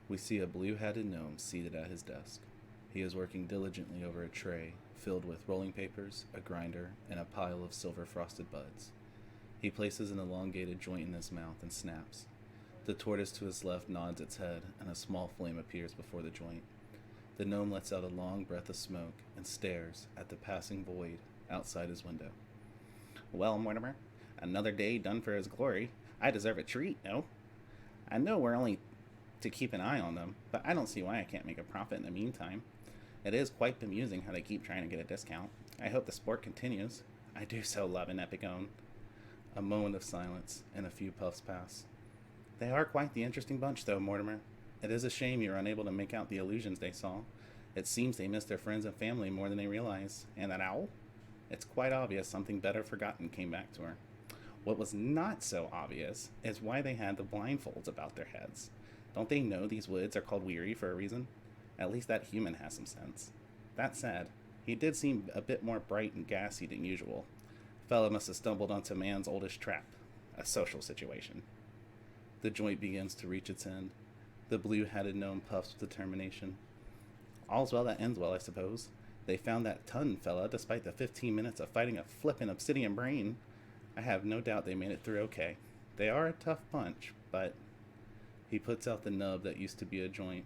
We see a blue-hatted gnome seated at his desk. He is working diligently over a tray filled with rolling papers, a grinder, and a pile of silver-frosted buds. He places an elongated joint in his mouth and snaps. The tortoise to his left nods its head, and a small flame appears before the joint. The gnome lets out a long breath of smoke and stares at the passing void outside his window. Well, Mortimer, another day done for his glory. I deserve a treat, no? I know we're only to keep an eye on them, but I don't see why I can't make a profit in the meantime. It is quite bemusing how they keep trying to get a discount. I hope the sport continues. I do so love an epicone. A moment of silence, and a few puffs pass. They are quite the interesting bunch, though, Mortimer. It is a shame you are unable to make out the illusions they saw. It seems they miss their friends and family more than they realize. And that owl? It's quite obvious something better forgotten came back to her. What was not so obvious is why they had the blindfolds about their heads. Don't they know these woods are called weary for a reason? At least that human has some sense. That said, he did seem a bit more bright and gassy than usual. Fella must have stumbled onto man's oldest trap, a social situation. The joint begins to reach its end. The blue-hatted gnome puffs with determination. All's well that ends well, I suppose. They found that ton fella despite the 15 minutes of fighting a flippin' obsidian brain. I have no doubt they made it through okay. They are a tough bunch, but... He puts out the nub that used to be a joint.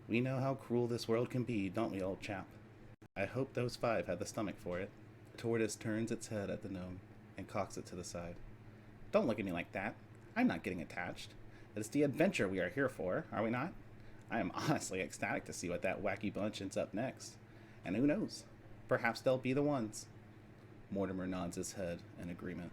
We know how cruel this world can be, don't we, old chap? I hope those 5 had the stomach for it. The tortoise turns its head at the gnome and cocks it to the side. Don't look at me like that. I'm not getting attached. It's the adventure we are here for, are we not? I am honestly ecstatic to see what that wacky bunch ends up next. And who knows? Perhaps they'll be the ones. Mortimer nods his head in agreement.